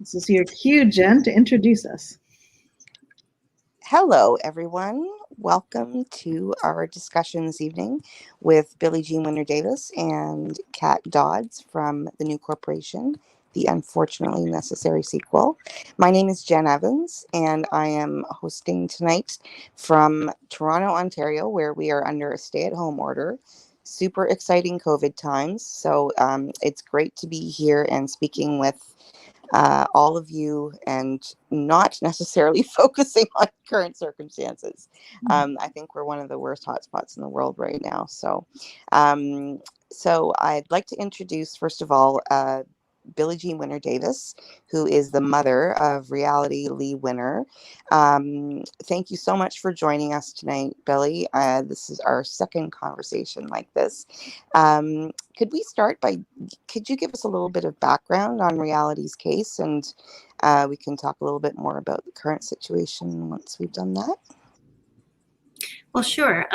This is your cue, Jen, to introduce us. Hello, everyone. Welcome to our discussion this evening with Billie Jean Winner Davis and Kat Dodds from the new corporation, The Unfortunately Necessary Sequel. My name is Jen Evans, and I am hosting tonight from Toronto, Ontario, where we are under a stay-at-home order. Super exciting COVID times, so it's great to be here and speaking with all of you and not necessarily focusing on current circumstances. I think we're one of the worst hotspots in the world right now. So I'd like to introduce, first of all, Billie Jean Winner Davis, who is the mother of Reality Leigh Winner. Thank you so much for joining us tonight, Billie. This is our second conversation like this. Could we start by, could you give us a little bit of background on Reality's case, and we can talk a little bit more about the current situation once we've done that? Well, sure.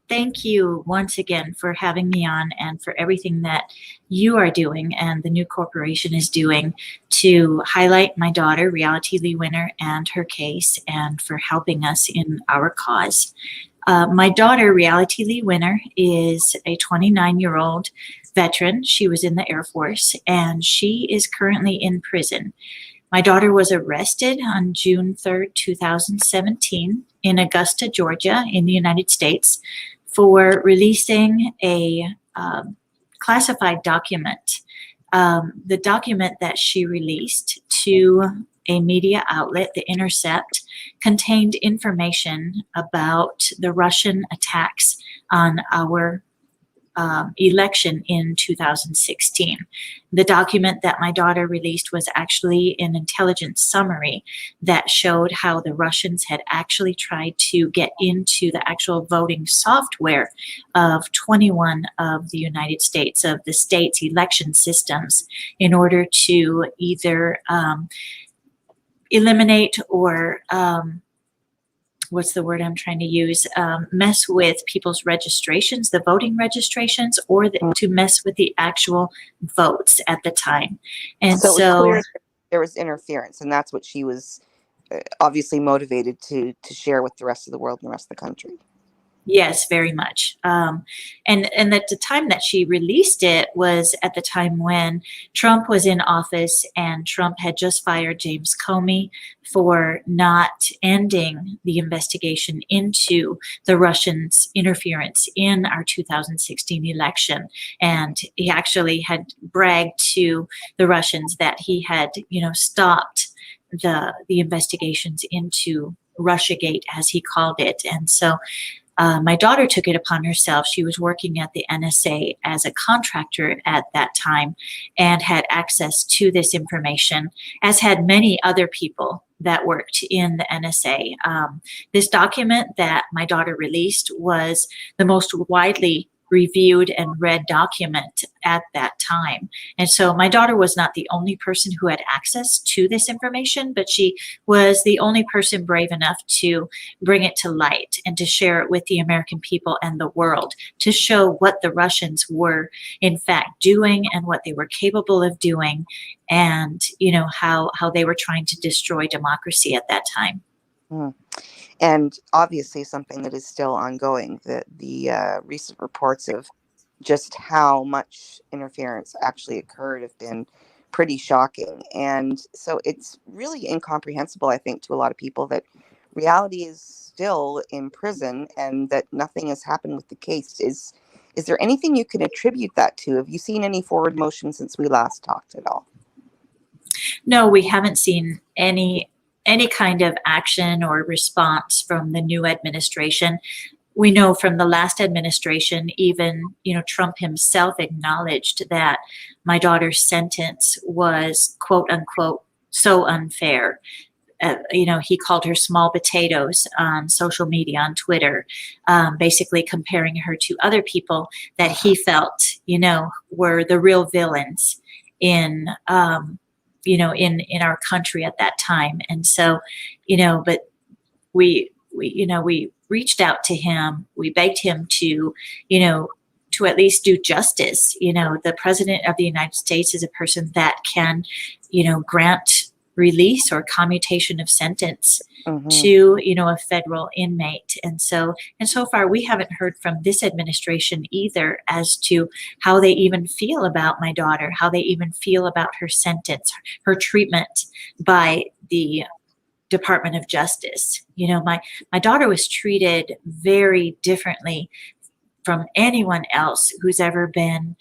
Thank you once again for having me on and for everything that you are doing and the new corporation is doing to highlight my daughter, Reality Leigh Winner, and her case, and for helping us in our cause. My daughter, Reality Leigh Winner, is a 29-year-old veteran. She was in the Air Force, and she is currently in prison. My daughter was arrested on June 3rd, 2017 in Augusta, Georgia, in the United States for releasing a classified document. The document that she released to a media outlet, The Intercept, contained information about the Russian attacks on our election in 2016. The document that my daughter released was actually an intelligence summary that showed how the Russians had actually tried to get into the actual voting software of 21 of the United States, of the state's election systems, in order to either eliminate or what's the word I'm trying to use, mess with people's registrations, the voting registrations, or to mess with the actual votes at the time. And so it was clear there was interference, and that's what she was obviously motivated to share with the rest of the world and the rest of the country. Yes, very much. And at the time that she released it was at the time when Trump was in office, and Trump had just fired James Comey for not ending the investigation into the Russians' interference in our 2016 election. And he actually had bragged to the Russians that he had, stopped the investigations into Russiagate, as he called it. And so my daughter took it upon herself. She was working at the NSA as a contractor at that time and had access to this information, as had many other people that worked in the NSA. This document that my daughter released was the most widely reviewed and read document at that time. And so my daughter was not the only person who had access to this information, but she was the only person brave enough to bring it to light and to share it with the American people and the world, to show what the Russians were in fact doing and what they were capable of doing, and how they were trying to destroy democracy at that time. And obviously something that is still ongoing. The recent reports of just how much interference actually occurred have been pretty shocking. And so it's really incomprehensible, I think, to a lot of people that Reality is still in prison and that nothing has happened with the case. Is there anything you can attribute that to? Have you seen any forward motion since we last talked at all? No, we haven't seen any kind of action or response from the new administration. We know from the last administration, even, Trump himself acknowledged that my daughter's sentence was, quote unquote, so unfair. He called her small potatoes on social media, on Twitter, basically comparing her to other people that he felt, were the real villains in our country at that time. And so, but we reached out to him. We begged him to at least do justice. The president of the United States is a person that can, grant release or commutation of sentence Mhm. to, a federal inmate. And so far we haven't heard from this administration either as to how they even feel about my daughter, how they even feel about her sentence, her treatment by the Department of Justice. My daughter was treated very differently from anyone else who's ever been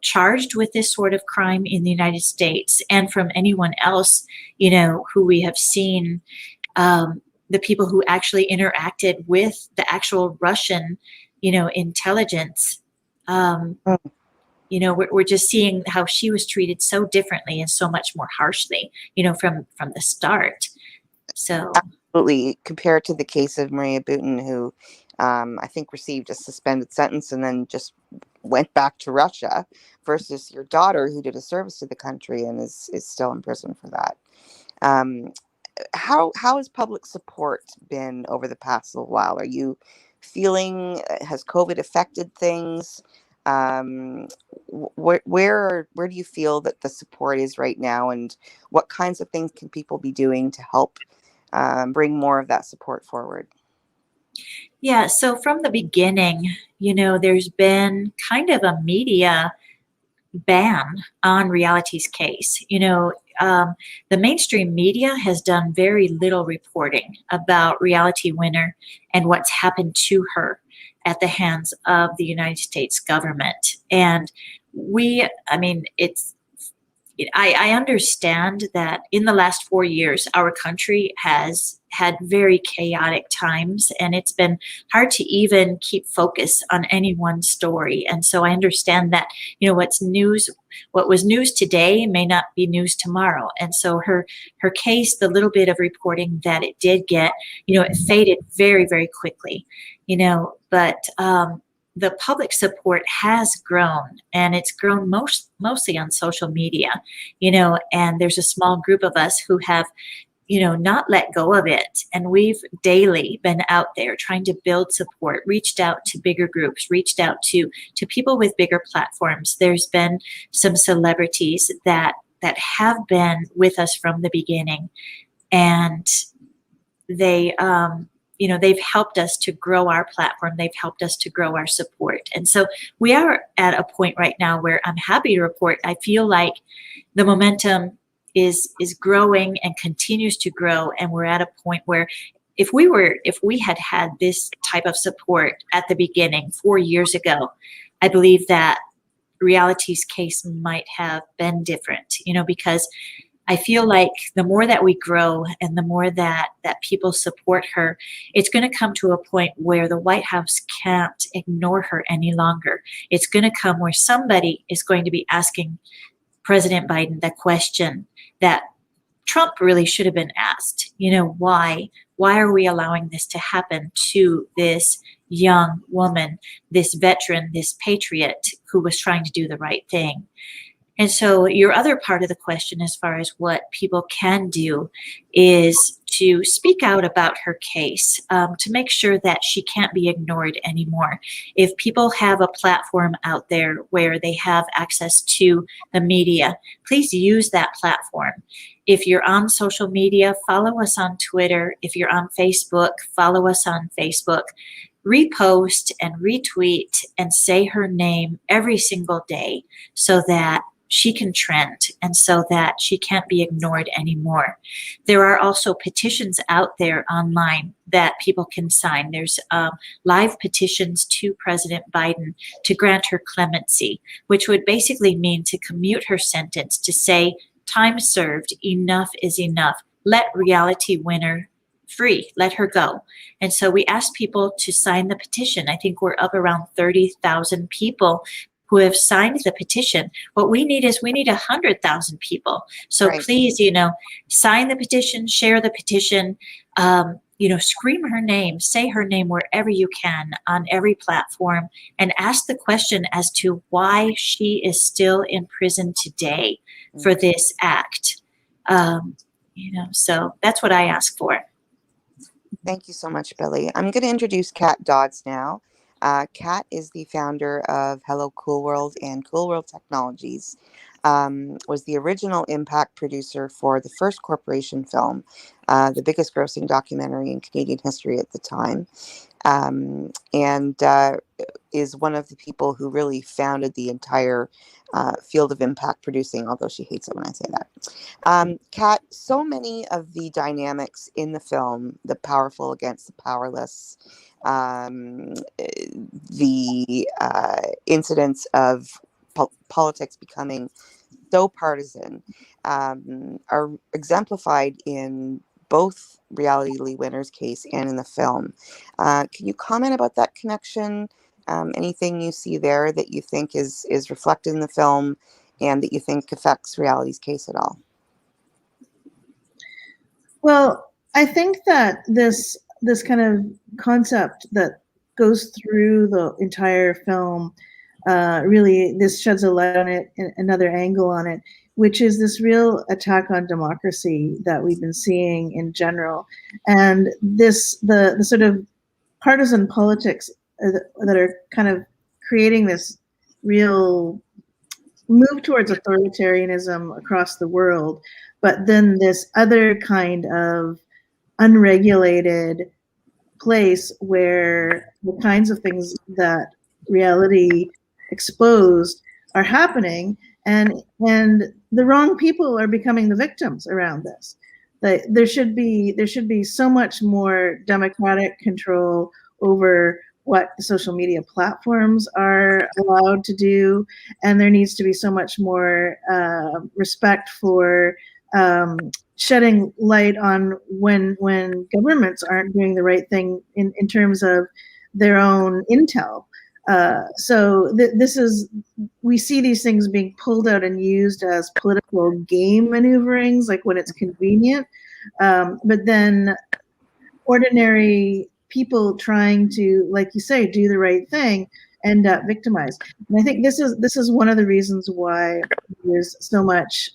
charged with this sort of crime in the United States, and from anyone else, who we have seen, the people who actually interacted with the actual Russian, intelligence. Mm. We're just seeing how she was treated so differently and so much more harshly, from the start. So Absolutely. Compared to the case of Maria Butin, who I think received a suspended sentence and then just went back to Russia, versus your daughter, who did a service to the country and is still in prison for that. Um, how has public support been over the past little while? Are you feeling, has COVID affected things? Where do you feel that the support is right now, and what kinds of things can people be doing to help bring more of that support forward? yeah, so from the beginning, there's been kind of a media ban on Reality's case. The mainstream media has done very little reporting about Reality Winner and what's happened to her at the hands of the United States government. And I understand that in the last 4 years, our country has had very chaotic times, and it's been hard to even keep focus on any one story. And so I understand that, what was news today may not be news tomorrow. And so her case, the little bit of reporting that it did get, it faded very, very quickly, but the public support has grown, and it's grown mostly on social media, and there's a small group of us who have, not let go of it. And we've daily been out there trying to build support, reached out to bigger groups, reached out to people with bigger platforms. There's been some celebrities that have been with us from the beginning, and they've helped us to grow our platform. They've helped us to grow our support. And so we are at a point right now where I'm happy to report, I feel like the momentum is growing and continues to grow. And we're at a point where if we had had this type of support at the beginning 4 years ago, I believe that Reality's case might have been different, because I feel like the more that we grow and the more that people support her, it's going to come to a point where the White House can't ignore her any longer. It's going to come where somebody is going to be asking President Biden the question that Trump really should have been asked. Why are we allowing this to happen to this young woman, this veteran, this patriot who was trying to do the right thing? And so your other part of the question, as far as what people can do, is to speak out about her case, to make sure that she can't be ignored anymore. If people have a platform out there where they have access to the media, please use that platform. If you're on social media, follow us on Twitter. If you're on Facebook, follow us on Facebook. Repost and retweet and say her name every single day so that she can trend and so that she can't be ignored anymore. There are also petitions out there online that people can sign. There's live petitions to President Biden to grant her clemency, which would basically mean to commute her sentence, to say, time served, enough is enough. Let Reality Winner free, let her go. And so we asked people to sign the petition. I think we're up around 30,000 people who have signed the petition. What we need is 100,000 people. So Right. please, sign the petition, share the petition, scream her name, say her name wherever you can on every platform, and ask the question as to why she is still in prison today for this act. So that's what I ask for. Thank you so much, Billy. I'm going to introduce Kat Dodds now. Kat is the founder of Hello Cool World and Cool World Technologies. was the original impact producer for the first corporation film, the biggest grossing documentary in Canadian history at the time, and is one of the people who really founded the entire field of impact producing, although she hates it when I say that. Kat, so many of the dynamics in the film, the powerful against the powerless, the incidents of politics becoming so partisan, are exemplified in both Reality Leigh Winner's case and in the film. Can you comment about that connection? Anything you see there that you think is reflected in the film and that you think affects Reality's case at all? Well, I think that this kind of concept that goes through the entire film, really, this sheds a light on it, another angle on it, which is this real attack on democracy that we've been seeing in general, and this the sort of partisan politics that are kind of creating this real move towards authoritarianism across the world, but then this other kind of unregulated place where the kinds of things that Reality exposed are happening, and the wrong people are becoming the victims around this. There should be so much more democratic control over what the social media platforms are allowed to do, and there needs to be so much more respect for shedding light on when governments aren't doing the right thing in terms of their own intel. We see these things being pulled out and used as political game maneuverings, like when it's convenient. But then ordinary people trying to, like you say, do the right thing end up victimized. And I think this is one of the reasons why there's so much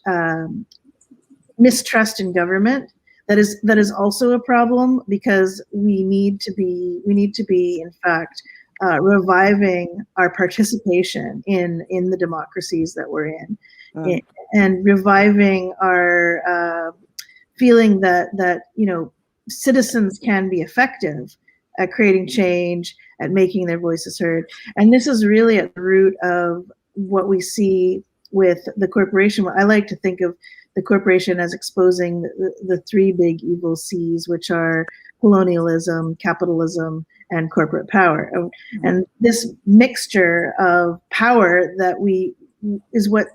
mistrust in government. That is also a problem, because we need to be in fact reviving our participation in the democracies that we're in, and reviving our feeling that citizens can be effective at creating change, at making their voices heard. And this is really at the root of what we see with the corporation. I like to think of the corporation as exposing the three big evil C's, which are colonialism, capitalism, and corporate power. And this mixture of power that is what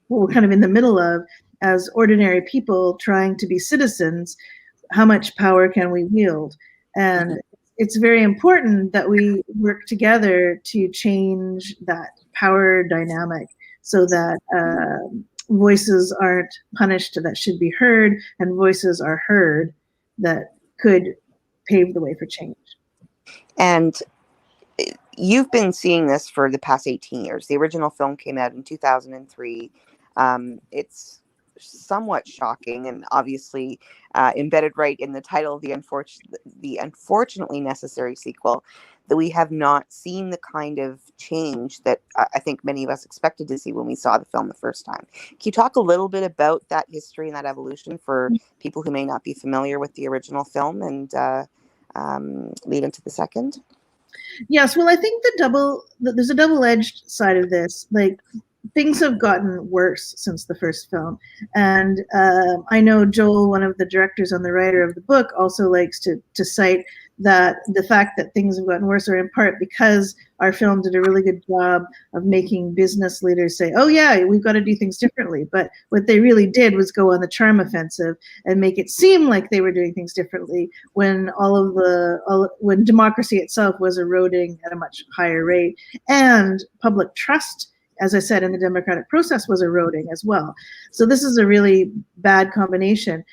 we're kind of in the middle of as ordinary people trying to be citizens. How much power can we wield? And it's very important that we work together to change that power dynamic, so that voices aren't punished that should be heard, and voices are heard that could pave the way for change. And you've been seeing this for the past 18 years. The original film came out in 2003. It's somewhat shocking, and obviously embedded right in the title of the unfortunately necessary sequel, that we have not seen the kind of change that I think many of us expected to see when we saw the film the first time. Can you talk a little bit about that history and that evolution for people who may not be familiar with the original film, and lead into the second? Yes, well, I think there's a double-edged side of this. Like, things have gotten worse since the first film, and I know Joel, one of the directors and the writer of the book, also likes to cite that the fact that things have gotten worse are in part because our film did a really good job of making business leaders say, oh yeah, we've got to do things differently. But what they really did was go on the charm offensive and make it seem like they were doing things differently, when when democracy itself was eroding at a much higher rate, and public trust, as I said, in the democratic process was eroding as well. So this is a really bad combination.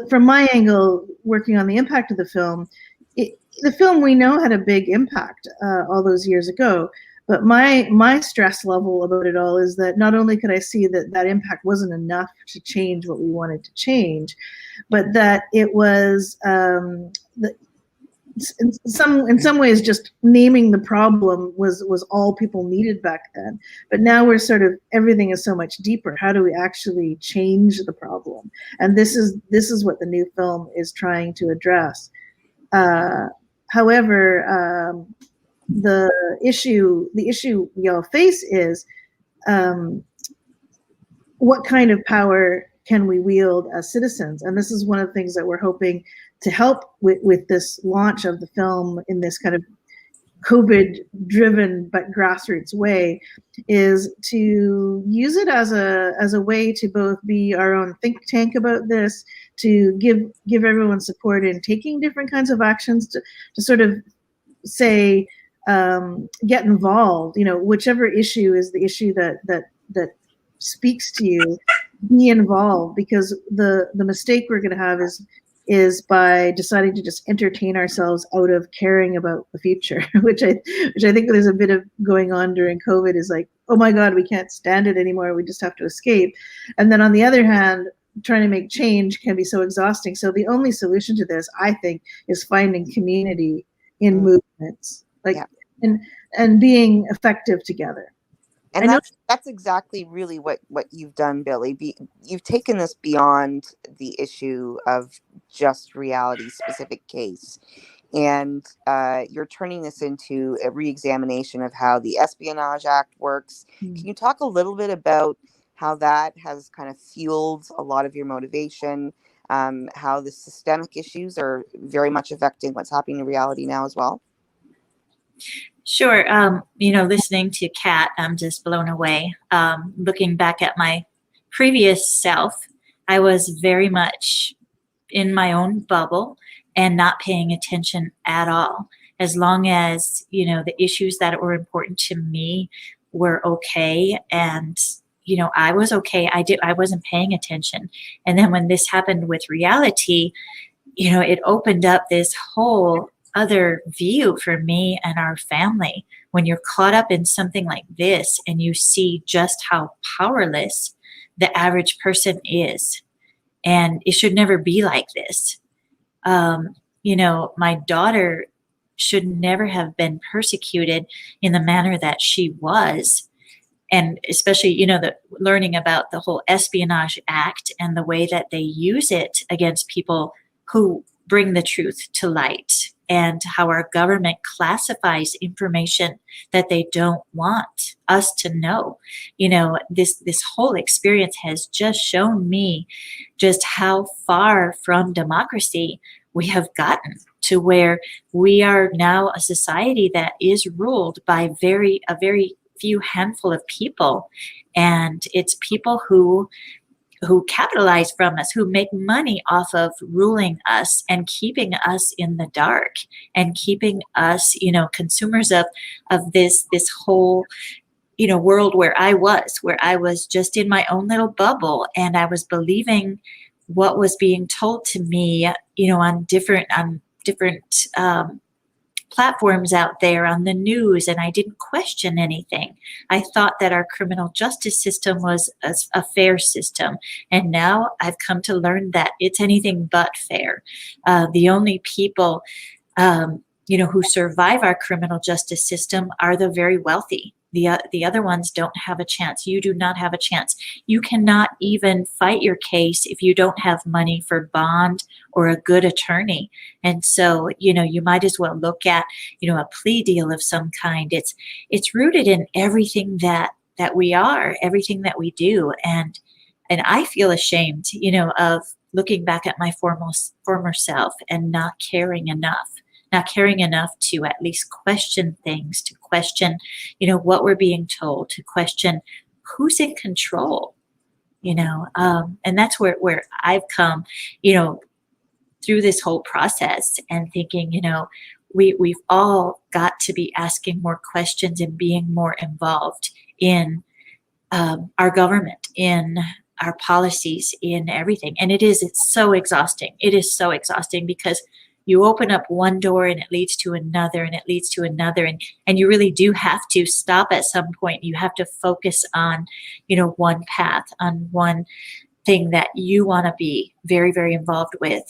From my angle, working on the impact of the film, the film we know had a big impact all those years ago. But my stress level about it all is that not only could I see that impact wasn't enough to change what we wanted to change, but that it was in some ways just naming the problem was all people needed back then. But now we're sort of, everything is so much deeper. How do we actually change the problem? And this is what the new film is trying to address. However, the issue we all face is, what kind of power can we wield as citizens? And this is one of the things that we're hoping to help with this launch of the film in this kind of COVID-driven but grassroots way, is to use it as a way to both be our own think tank about this, to give everyone support in taking different kinds of actions, to sort of say, get involved. You know, whichever issue is the issue that speaks to you, be involved, because the mistake we're going to have is by deciding to just entertain ourselves out of caring about the future, which I think there's a bit of going on during COVID, is like, oh my God, we can't stand it anymore, we just have to escape. And then on the other hand, trying to make change can be so exhausting. So the only solution to this, I think, is finding community in movements, like, and being effective together. And that's exactly really what you've done, Billy. You've taken this beyond the issue of just reality specific case, and you're turning this into a re-examination of how the Espionage Act works. Can you talk a little bit about how that has kind of fueled a lot of your motivation, how the systemic issues are very much affecting what's happening in reality now as well? Sure. Listening to Kat, I'm just blown away. Looking back at my previous self, I was very much in my own bubble and not paying attention at all. As long as, the issues that were important to me were okay, and, I was okay, I wasn't paying attention. And then when this happened with reality, it opened up this whole other view for me and our family. When you're caught up in something like this and you see just how powerless the average person is, and it should never be like this. My daughter should never have been persecuted in the manner that she was. And especially, learning about the whole Espionage Act and the way that they use it against people who bring the truth to light, and how our government classifies information that they don't want us to know. This whole experience has just shown me just how far from democracy we have gotten, to where we are now a society that is ruled by a very few handful of people. And it's people who capitalize from us, who make money off of ruling us and keeping us in the dark, and keeping us, consumers of this whole, world where I was just in my own little bubble, and I was believing what was being told to me, on different platforms out there on the news, and I didn't question anything. I thought that our criminal justice system was a fair system, and now I've come to learn that it's anything but fair. The only people, who survive our criminal justice system are the very wealthy. The other ones don't have a chance. You do not have a chance. You cannot even fight your case if you don't have money for bond or a good attorney. And so, you might as well look at, a plea deal of some kind. It's rooted in everything that we are, everything that we do. And I feel ashamed, of looking back at my former self and not caring enough to at least question things, to question, what we're being told, to question who's in control, and that's where I've come, through this whole process, and thinking, we've all got to be asking more questions and being more involved in our government, in our policies, in everything. And it's so exhausting. It is so exhausting, because you open up one door and it leads to another, and it leads to another. And you really do have to stop at some point. You have to focus on, one path, on one thing that you want to be very, very involved with.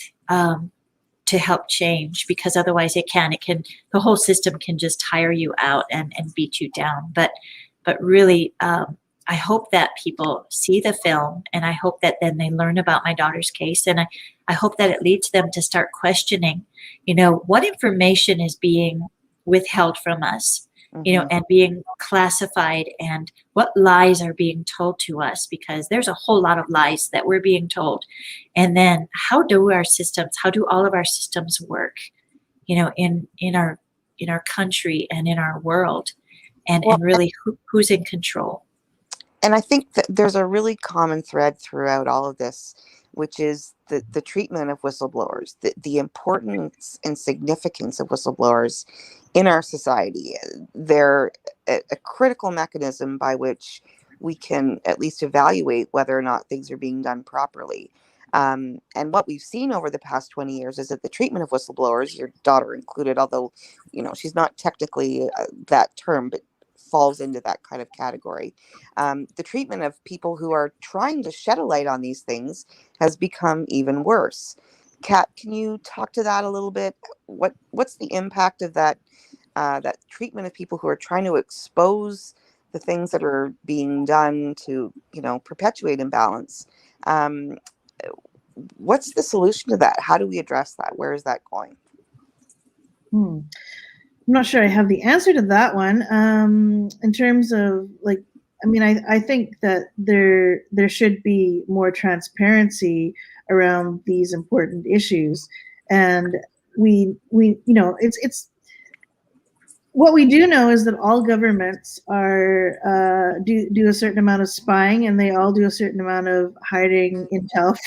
to help change, because otherwise the whole system can just tire you out and beat you down. But really, I hope that people see the film, and I hope that then they learn about my daughter's case, and I hope that it leads them to start questioning, what information is being withheld from us, and being classified, and what lies are being told to us, because there's a whole lot of lies that we're being told. And then how do all of our systems work, in our country and in our world, and really who's in control. And I think that there's a really common thread throughout all of this, which is the treatment of whistleblowers, the importance and significance of whistleblowers in our society. They're a critical mechanism by which we can at least evaluate whether or not things are being done properly. And what we've seen over the past 20 years is that the treatment of whistleblowers, your daughter included, although, she's not technically that term, but falls into that kind of category. The treatment of people who are trying to shed a light on these things has become even worse. Kat, can you talk to that a little bit? What's the impact of that treatment of people who are trying to expose the things that are being done to, perpetuate imbalance? What's the solution to that? How do we address that? Where is that going? I'm not sure I have the answer to that one. In terms of I think that there should be more transparency around these important issues, and it's what we do know is that all governments are do a certain amount of spying, and they all do a certain amount of hiding intel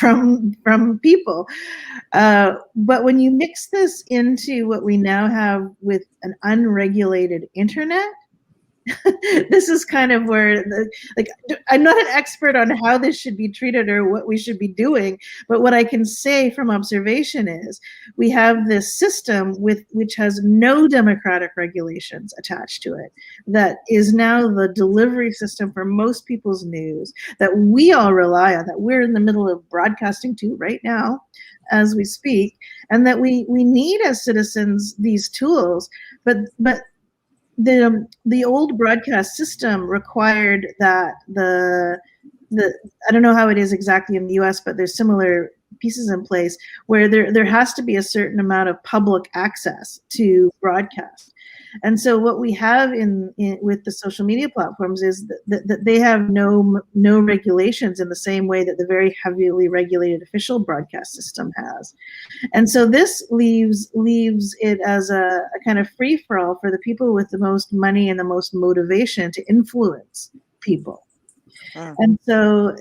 from people. But when you mix this into what we now have with an unregulated internet, this is kind of where I'm not an expert on how this should be treated or what we should be doing, but what I can say from observation is we have this system which has no democratic regulations attached to it, that is now the delivery system for most people's news, that we all rely on, that we're in the middle of broadcasting to right now as we speak, and that we need as citizens these tools, but the old broadcast system required that the I don't know how it is exactly in the US, but there's similar pieces in place where there has to be a certain amount of public access to broadcast. And so what we have in with the social media platforms is that they have no regulations in the same way that the very heavily regulated official broadcast system has. And so this leaves it as a kind of free-for-all for the people with the most money and the most motivation to influence people. And so,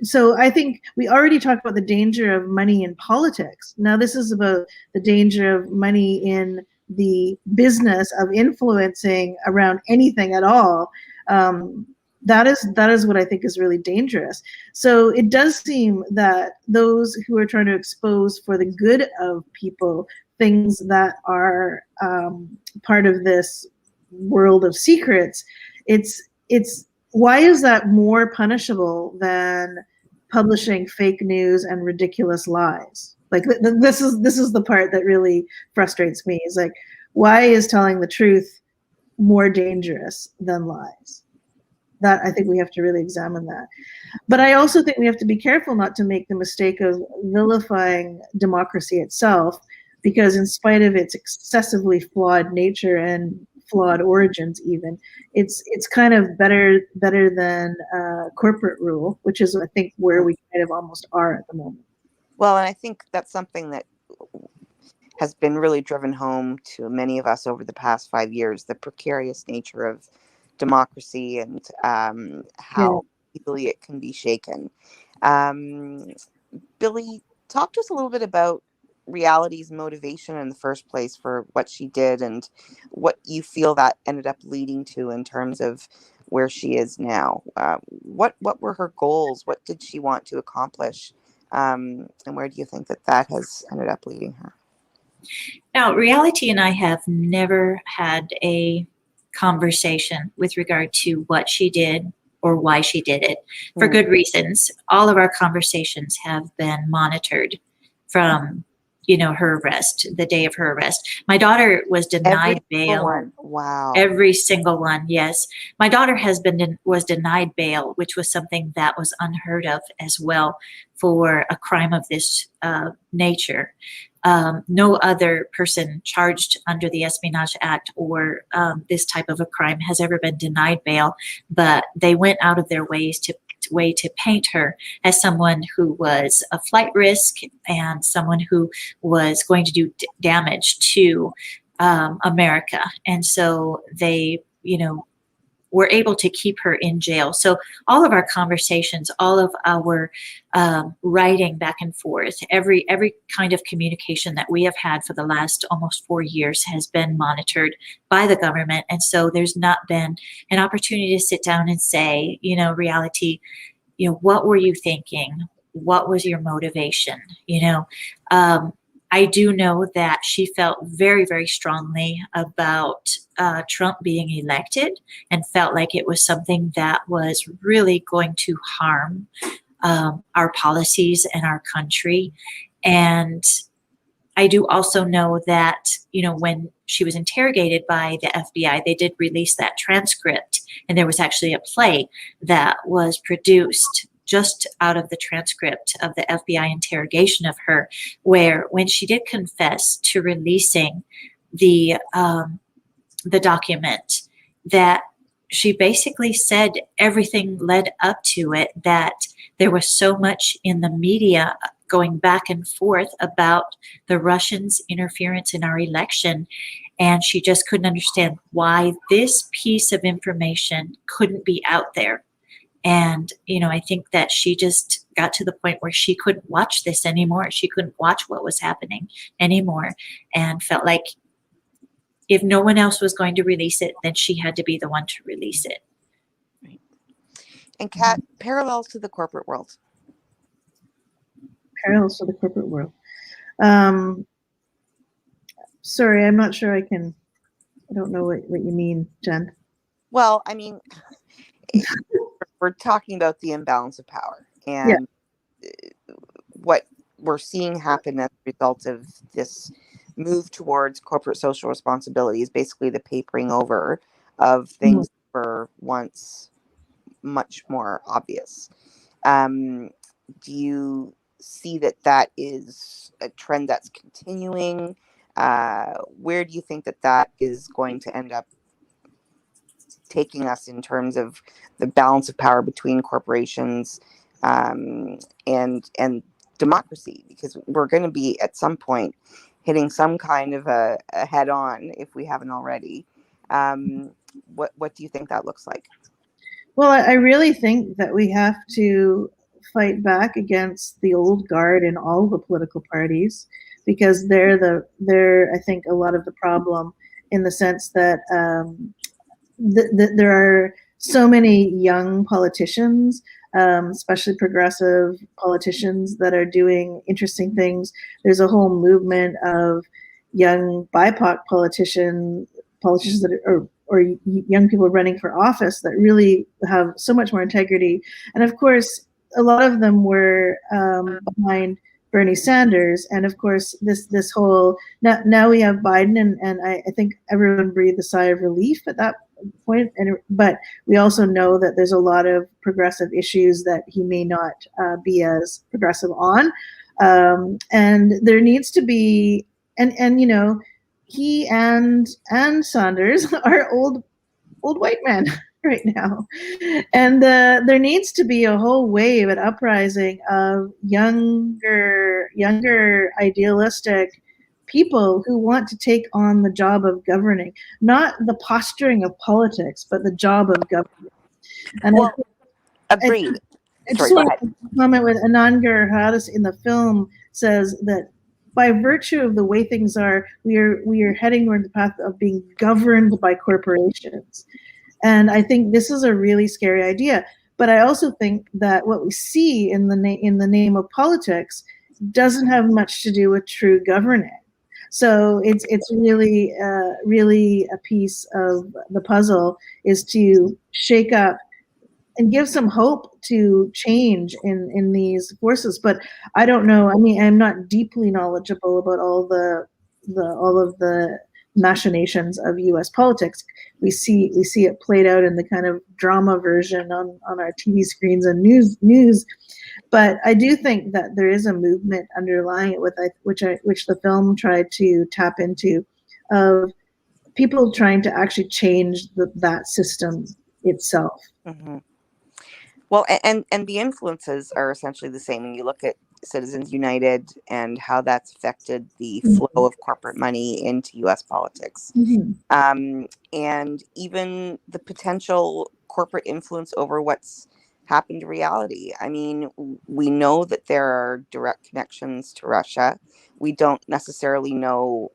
so I think we already talked about the danger of money in politics. Now this is about the danger of money in the business of influencing around anything at all. That is what I think is really dangerous. So it does seem that those who are trying to expose for the good of people things that are part of this world of secrets, it's why is that more punishable than publishing fake news and ridiculous lies? Like this is the part that really frustrates me. Is like, why is telling the truth more dangerous than lies? That I think we have to really examine that. But I also think we have to be careful not to make the mistake of vilifying democracy itself, because in spite of its excessively flawed nature and flawed origins, even it's kind of better than corporate rule, which is I think where we kind of almost are at the moment. Well, and I think that's something that has been really driven home to many of us over the past 5 years, the precarious nature of democracy and how easily it can be shaken. Billy, talk to us a little bit about Reality's motivation in the first place for what she did and what you feel that ended up leading to in terms of where she is now. What were her goals? What did she want to accomplish? And where do you think that has ended up leading her? Now, Reality and I have never had a conversation with regard to what she did or why she did it, for good reasons. All of our conversations have been monitored from, her arrest, the day of her arrest. My daughter was denied bail. One. Wow. Every single one, yes. My daughter was denied bail, which was something that was unheard of as well for a crime of this nature. No other person charged under the Espionage Act or this type of a crime has ever been denied bail, but they went out of their way to paint her as someone who was a flight risk and someone who was going to do damage to America. And so they, were able to keep her in jail. So all of our conversations, all of our writing back and forth, every kind of communication that we have had for the last almost 4 years has been monitored by the government. And so there's not been an opportunity to sit down and say, Reality, what were you thinking? What was your motivation? I do know that she felt very, very strongly about Trump being elected and felt like it was something that was really going to harm our policies and our country. And I do also know that, when she was interrogated by the FBI, they did release that transcript. And there was actually a play that was produced just out of the transcript of the FBI interrogation of her, where when she did confess to releasing the document, that she basically said everything led up to it, that there was so much in the media going back and forth about the Russians' interference in our election. And she just couldn't understand why this piece of information couldn't be out there. And, I think that she just got to the point where she couldn't watch this anymore. She couldn't watch what was happening anymore and felt like if no one else was going to release it, then she had to be the one to release it. Right. And Kat, parallels to the corporate world. Parallels to the corporate world. Sorry, I'm not sure I don't know what you mean, Jen. Well, I mean, we're talking about the imbalance of power and what we're seeing happen as a result of this move towards corporate social responsibility is basically the papering over of things that were once much more obvious. Do you see that is a trend that's continuing? Where do you think that is going to end up taking us in terms of the balance of power between corporations and democracy? Because we're going to be at some point hitting some kind of a head on if we haven't already. What do you think that looks like? Well, I really think that we have to fight back against the old guard in all the political parties, because they're I think a lot of the problem, in the sense that there are so many young politicians, especially progressive politicians, that are doing interesting things. There's a whole movement of young BIPOC politicians that are, or young people running for office that really have so much more integrity. And of course, a lot of them were behind Bernie Sanders. And of course, this whole, now we have Biden, and I think everyone breathed a sigh of relief at that point. But we also know that there's a lot of progressive issues that he may not be as progressive on. And there needs to be, and he and Sanders are old white men right now, and there needs to be a whole wave, an uprising of younger idealistic people who want to take on the job of governing, not the posturing of politics, but the job of governing. And well, agreed. I just want to comment with Anangar Hadas in the film says that by virtue of the way things are, we are heading toward the path of being governed by corporations. And I think this is a really scary idea. But I also think that what we see in the name of politics doesn't have much to do with true governing. So it's really a piece of the puzzle is to shake up give some hope to change in these forces. But I don't know. I mean, I'm not deeply knowledgeable about all of the machinations of U.S. politics. We see it played out in the kind of drama version on our TV screens and news. But I do think that there is a movement underlying it, which the film tried to tap into, of people trying to actually change that system itself. Mm-hmm. Well, and the influences are essentially the same. When you look at Citizens United and how that's affected the flow of corporate money into U.S. politics, and even the potential corporate influence over what's happened to reality. I mean, we know that there are direct connections to Russia. We don't necessarily know,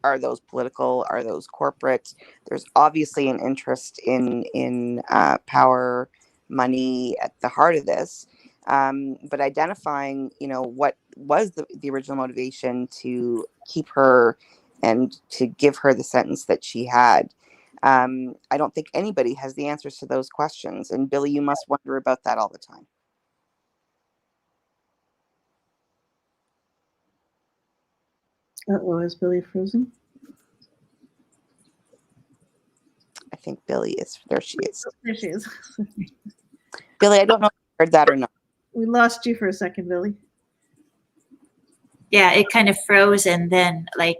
are those political, are those corporate. There's obviously an interest in power, money at the heart of this, but identifying, what was the original motivation to keep her and to give her the sentence that she had. I don't think anybody has the answers to those questions, and Billy, you must wonder about that all the time. Uh-oh, is Billy frozen? I think Billy is there. She is. There she is. Billy, I don't know if you heard that or not. We lost you for a second, Billy. Yeah, it kind of froze, and then I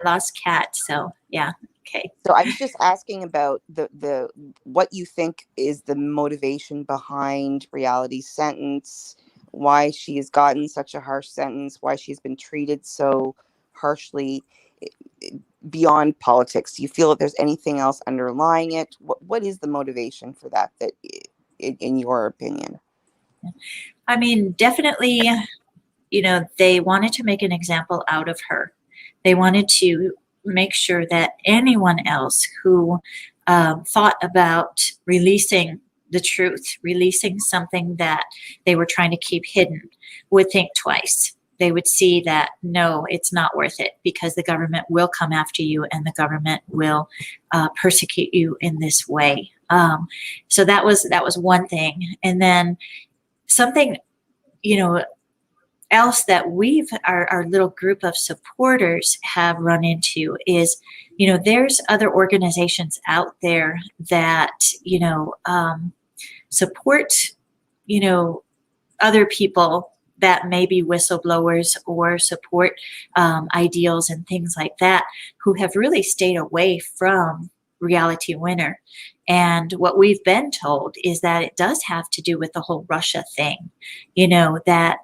lost Kat. So yeah, okay. So I was just asking about the what you think is the motivation behind Reality's sentence, why she has gotten such a harsh sentence, why she's been treated so harshly beyond politics. Do you feel that there's anything else underlying it? What is the motivation for that in your opinion? I mean, definitely, they wanted to make an example out of her. They wanted to make sure that anyone else who thought about releasing the truth, releasing something that they were trying to keep hidden, would think twice. They would see that, no, it's not worth it, because the government will come after you and the government will persecute you in this way. So that was one thing. And then something, else that our little group of supporters have run into is, there's other organizations out there that, support, other people that may be whistleblowers or support ideals and things like that, who have really stayed away from Reality Winner. And what we've been told is that it does have to do with the whole Russia thing, that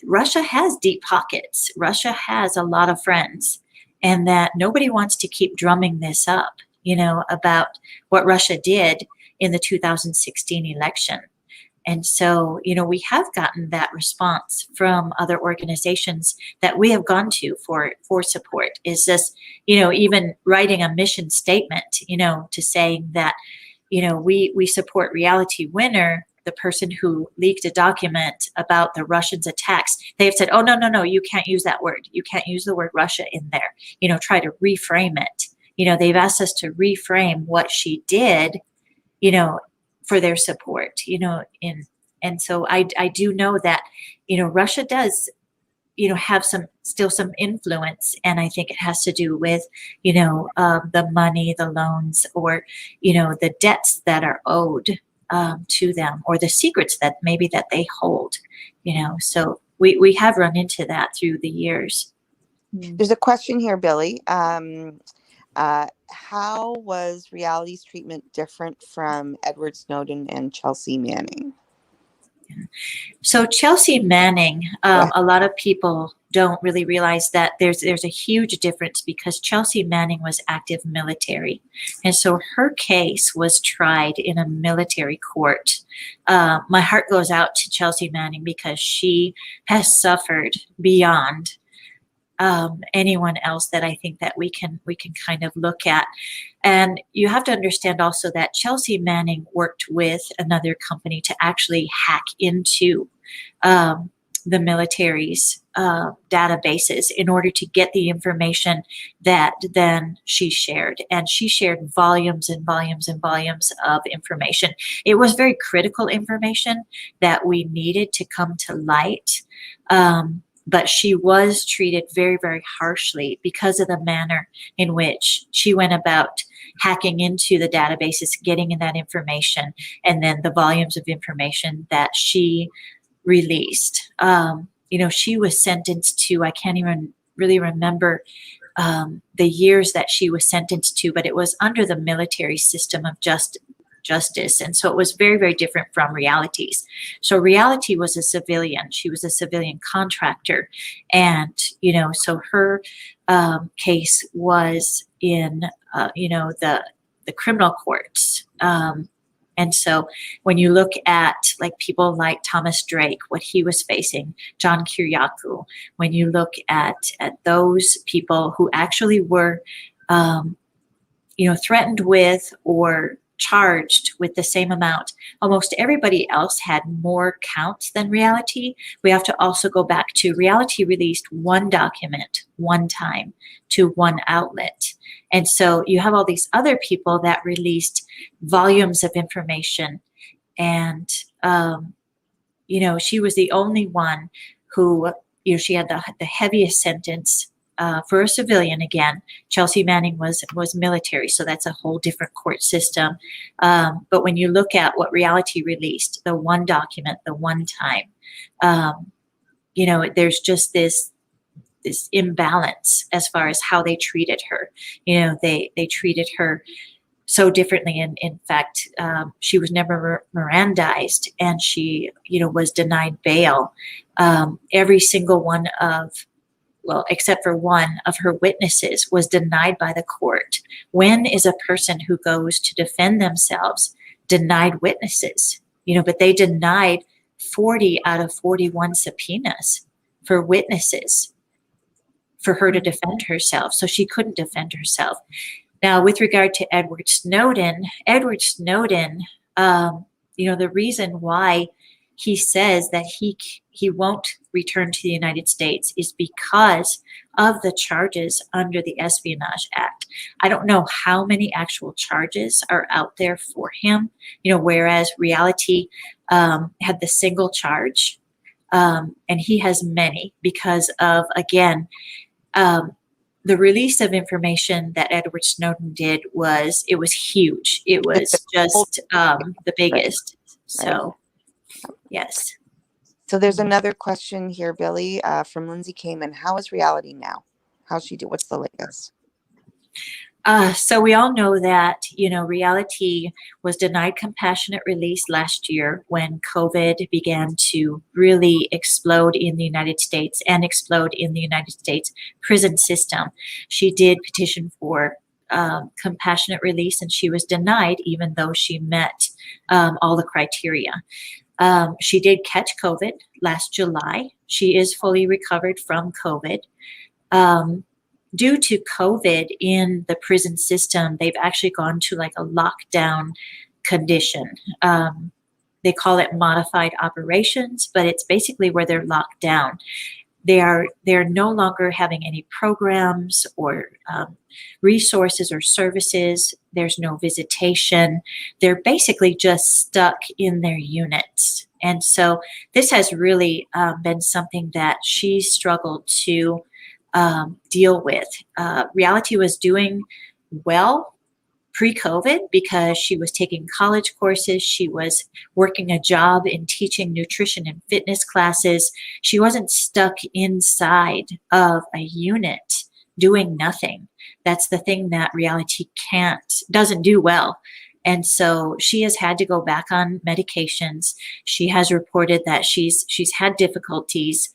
Russia has deep pockets. Russia has a lot of friends, and that nobody wants to keep drumming this up, about what Russia did in the 2016 election. And so, we have gotten that response from other organizations that we have gone to for support. Is this, even writing a mission statement, to saying that, we support Reality Winner, the person who leaked a document about the Russians' attacks. They have said, oh, no, you can't use that word. You can't use the word Russia in there. Try to reframe it. They've asked us to reframe what she did, for their support, and so I do know that, Russia does, have still some influence. And I think it has to do with, the money, the loans, or, the debts that are owed to them, or the secrets that they hold, so we have run into that through the years. There's a question here, Billy. How was Reality's treatment different from Edward Snowden and Chelsea Manning? So Chelsea Manning, a lot of people don't really realize that there's a huge difference, because Chelsea Manning was active military. And so her case was tried in a military court. My heart goes out to Chelsea Manning, because she has suffered beyond anyone else that I think that we can kind of look at. And you have to understand also that Chelsea Manning worked with another company to actually hack into the military's databases in order to get the information that then she shared. And she shared volumes and volumes and volumes of information. It was very critical information that we needed to come to light. But she was treated very, very harshly because of the manner in which she went about hacking into the databases, getting in that information, and then the volumes of information that she released. She was sentenced to, I can't even really remember the years that she was sentenced to, but it was under the military system of justice. And so it was very, very different from Reality's. So Reality was a civilian. She was a civilian contractor. And, so her case was in, the criminal courts. And so when you look at like people like Thomas Drake, what he was facing, John Kiriakou, when you look at those people who actually were, threatened with or charged with the same amount, almost everybody else had more counts than Reality. We have to also go back to Reality released one document one time to one outlet. And so you have all these other people that released volumes of information. And, she was the only one who, she had the heaviest sentence for a civilian. Again, Chelsea Manning was military, so that's a whole different court system. But when you look at what Reality released, the one document, the one time, there's just this imbalance as far as how they treated her. They treated her so differently. And in fact, she was never Mirandized, and she, was denied bail. Every single one except for one of her witnesses was denied by the court. When is a person who goes to defend themselves denied witnesses? But they denied 40 out of 41 subpoenas for witnesses for her to defend herself. So she couldn't defend herself. Now, with regard to Edward Snowden, the reason why he says that he won't return to the United States is because of the charges under the Espionage Act. I don't know how many actual charges are out there for him, whereas Reality had the single charge, and he has many because of, again, the release of information that Edward Snowden did was huge. It was just the biggest. So, yes. So there's another question here, Billy, from Lindsay Kamen. How is Reality now? How's she do? What's the latest? So we all know that, Reality was denied compassionate release last year when COVID began to really explode in the United States and explode in the United States prison system. She did petition for compassionate release, and she was denied even though she met all the criteria. She did catch COVID last July. She is fully recovered from COVID. Due to COVID in the prison system, they've actually gone to like a lockdown condition. They call it modified operations, but it's basically where they're locked down. They're no longer having any programs or resources or services. There's no visitation. They're basically just stuck in their units. And so this has really been something that she struggled to deal with. Reality was doing well pre-COVID because she was taking college courses. She was working a job in teaching nutrition and fitness classes. She wasn't stuck inside of a unit doing nothing. That's the thing that Reality doesn't do well. And so she has had to go back on medications. She has reported that she's had difficulties,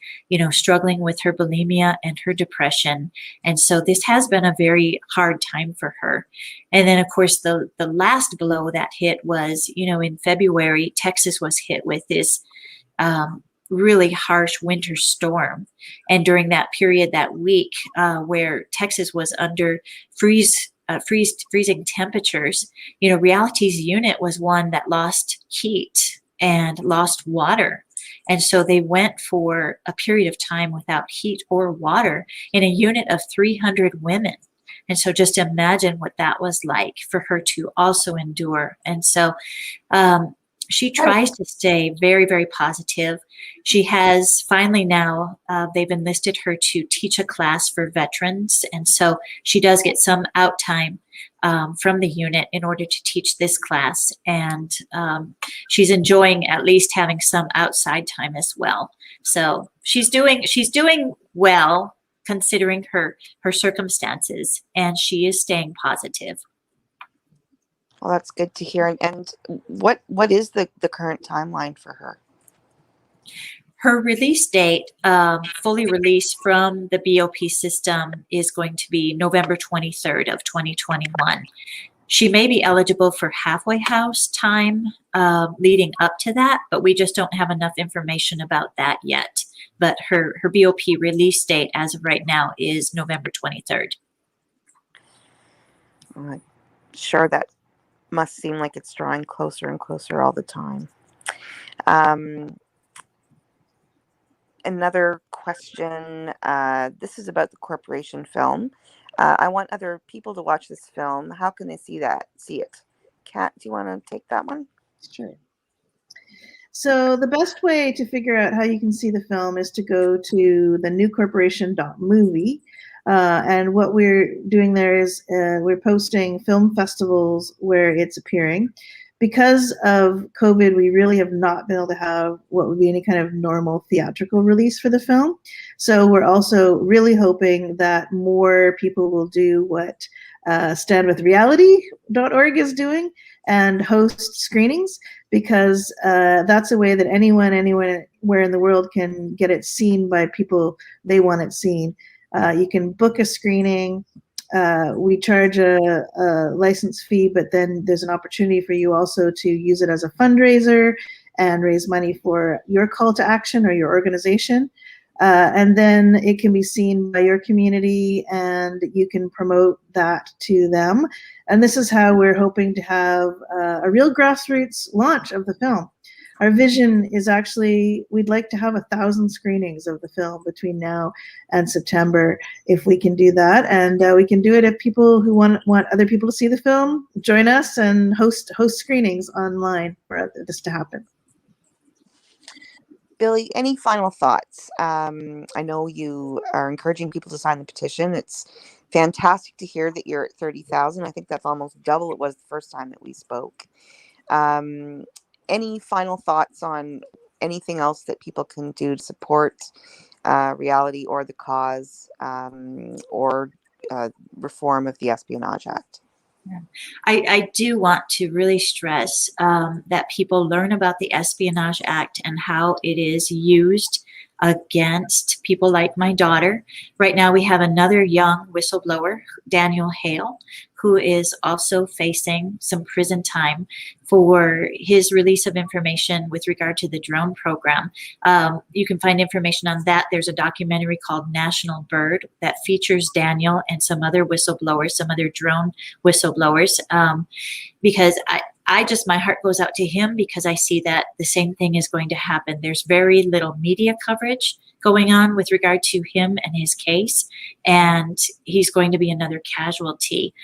struggling with her bulimia and her depression. And so this has been a very hard time for her. And then, of course, the last blow that hit was, in February, Texas was hit with this really harsh winter storm. And during that period, that week, where Texas was under freezing temperatures, Reality's unit was one that lost heat and lost water. And so they went for a period of time without heat or water in a unit of 300 women. And so just imagine what that was like for her to also endure. And so she tries to stay very, very positive. She has finally now, they've enlisted her to teach a class for veterans. And so she does get some out time from the unit in order to teach this class. And she's enjoying at least having some outside time as well. So she's doing well considering her circumstances, and she is staying positive. Well, that's good to hear. And what is the current timeline for her? Her release date, fully released from the BOP system, is going to be November 23rd of 2021. She may be eligible for halfway house time leading up to that, but we just don't have enough information about that yet. But her BOP release date as of right now is November 23rd. Sure, that must seem like it's drawing closer and closer all the time. Another question. This is about the corporation film. I want other people to watch this film. How can they see it? Kat, do you want to take that one? Sure. So the best way to figure out how you can see the film is to go to the newcorporation.movie. And what we're doing there is we're posting film festivals where it's appearing. Because of COVID, we really have not been able to have what would be any kind of normal theatrical release for the film. So we're also really hoping that more people will do what standwithreality.org is doing and host screenings, because that's a way that anyone, anywhere in the world can get it seen by people they want it seen. You can book a screening. We charge a license fee, but then there's an opportunity for you also to use it as a fundraiser and raise money for your call to action or your organization. And then it can be seen by your community and you can promote that to them. And this is how we're hoping to have a real grassroots launch of the film. Our vision is actually, we'd like to have 1,000 screenings of the film between now and September, if we can do that. And we can do it if people who want other people to see the film join us and host screenings online for this to happen. Billy, any final thoughts? I know you are encouraging people to sign the petition. It's fantastic to hear that you're at 30,000. I think that's almost double it was the first time that we spoke. Any final thoughts on anything else that people can do to support Reality or the cause or reform of the Espionage Act? Yeah. I do want to really stress that people learn about the Espionage Act and how it is used against people like my daughter. Right now we have another young whistleblower, Daniel Hale, who is also facing some prison time for his release of information with regard to the drone program. You can find information on that. There's a documentary called National Bird that features Daniel and some other whistleblowers, some other drone whistleblowers, because my heart goes out to him because I see that the same thing is going to happen. There's very little media coverage going on with regard to him and his case, and he's going to be another casualty.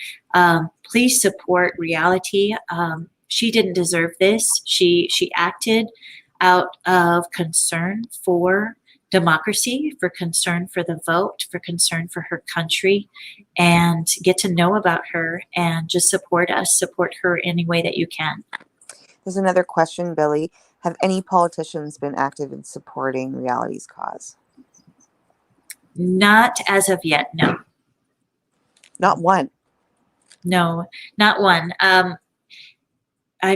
Please support Reality. She didn't deserve this. She acted out of concern for democracy, for concern for the vote, for concern for her country, and get to know about her and just support us, support her any way that you can. There's another question, Billy. Have any politicians been active in supporting Reality's cause? Not as of yet, no. Not one? No, not one. I'm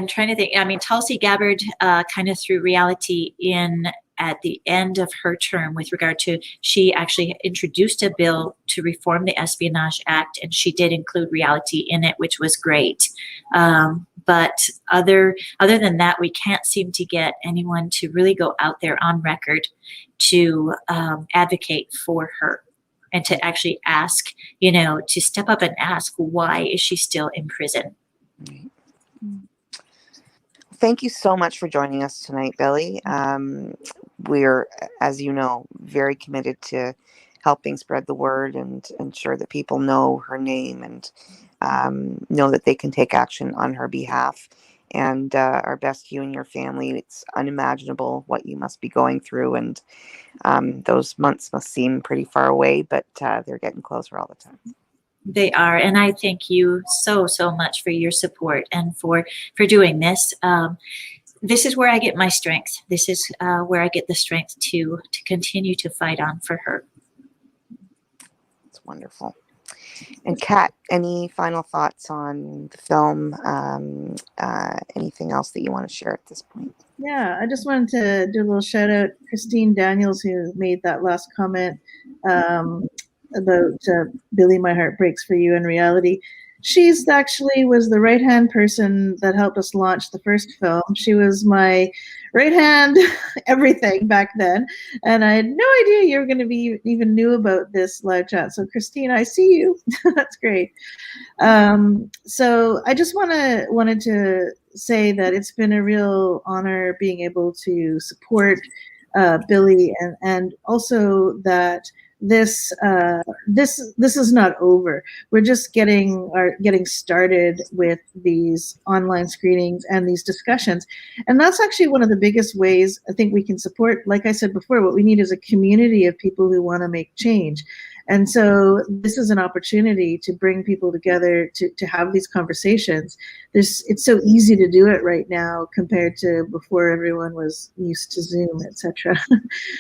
trying to think. I mean, Tulsi Gabbard kind of threw Reality in at the end of her term with regard to, she actually introduced a bill to reform the Espionage Act, and she did include Reality in it, which was great. But other than that, we can't seem to get anyone to really go out there on record to advocate for her and to actually ask, to step up and ask, why is she still in prison? Thank you so much for joining us tonight, Billy. we're, as you know, very committed to helping spread the word and ensure that people know her name and know that they can take action on her behalf. And our best to you and your family. It's unimaginable what you must be going through, and those months must seem pretty far away, but they're getting closer all the time. They are, and I thank you so much for your support and for doing this. This is where I get my strength. This is where I get the strength to continue to fight on for her. It's wonderful. And Kat, any final thoughts on the film? Anything else that you want to share at this point? Yeah, I just wanted to do a little shout out, Christine Daniels, who made that last comment about Billy, My Heart Breaks for You in Reality. She's actually was the right-hand person that helped us launch the first film. She was my right-hand everything back then, and I had no idea you were going to be even knew about this live chat. So Christine, I see you. That's great. So I just wanted to say that it's been a real honor being able to support Billy, and also that this is not over. We're just getting started with these online screenings and these discussions, and that's actually one of the biggest ways I think we can support. Like I said before, what we need is a community of people who want to make change. And so this is an opportunity to bring people together to have these conversations. It's so easy to do it right now compared to before everyone was used to Zoom, etc.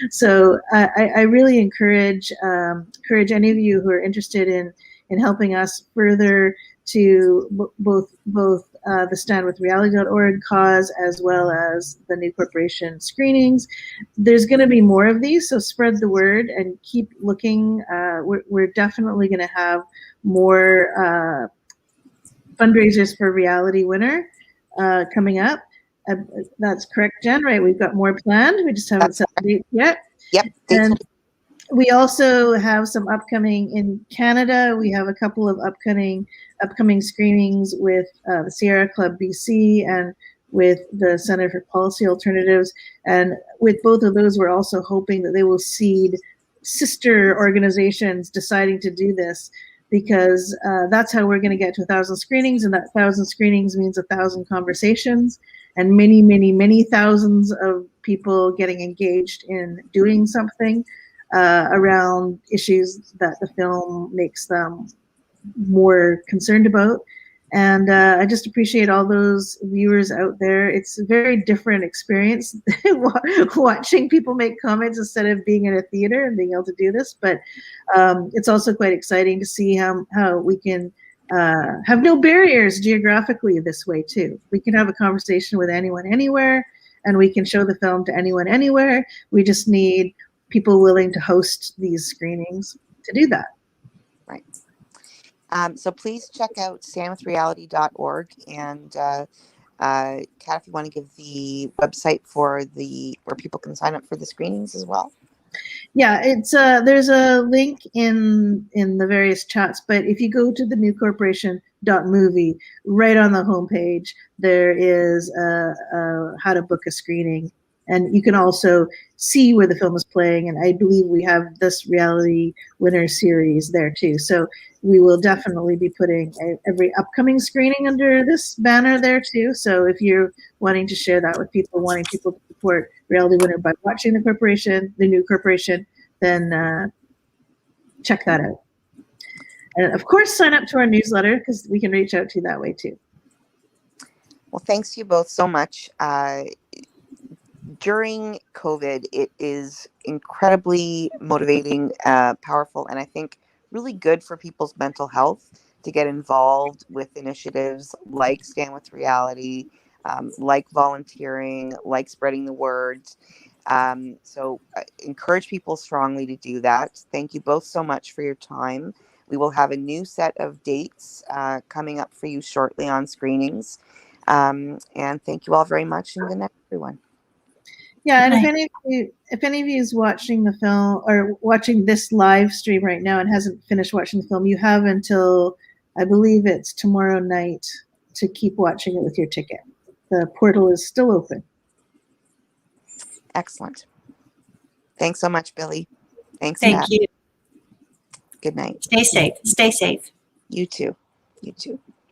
So I really encourage any of you who are interested in helping us further to both the Stand With Reality.org cause as well as the New Corporation screenings. There's going to be more of these, so spread the word and keep looking. We're definitely going to have more fundraisers for Reality Winner coming up. That's correct, Jen, right? We've got more planned. We just haven't set the date yet. Yep. And we also have some upcoming in Canada. We have a couple of upcoming screenings with the Sierra Club BC and with the Center for Policy Alternatives. And with both of those, we're also hoping that they will seed sister organizations deciding to do this, because that's how we're going to get to 1,000 screenings, and that 1,000 screenings means 1,000 conversations and many thousands of people getting engaged in doing something around issues that the film makes them more concerned about. And I just appreciate all those viewers out there. It's a very different experience watching people make comments instead of being in a theater and being able to do this. But it's also quite exciting to see how we can have no barriers geographically this way too. We can have a conversation with anyone, anywhere, and we can show the film to anyone, anywhere. We just need people willing to host these screenings to do that. Right. So please check out standwithreality.org, and Kat, if you want to give the website for where people can sign up for the screenings as well. Yeah, it's there's a link in the various chats, but if you go to the newcorporation.movie, right on the homepage, there is how to book a screening. And you can also see where the film is playing. And I believe we have this Reality Winner series there too. So we will definitely be putting every upcoming screening under this banner there too. So if you're wanting to share that with people, wanting people to support Reality Winner by watching the New Corporation, then check that out. And of course, sign up to our newsletter, because we can reach out to you that way too. Well, thanks to you both so much. During COVID, it is incredibly motivating, powerful, and I think really good for people's mental health to get involved with initiatives like Stand With Reality, like volunteering, like spreading the word. So encourage people strongly to do that. Thank you both so much for your time. We will have a new set of dates coming up for you shortly on screenings. And thank you all very much, and good night, everyone. Yeah, and if any of you is watching the film or watching this live stream right now and hasn't finished watching the film, you have until, I believe it's tomorrow night, to keep watching it with your ticket. The portal is still open. Excellent. Thanks so much, Billy. Thanks, Thank Kat. you. Good night. Stay safe. Stay safe. You too. You too.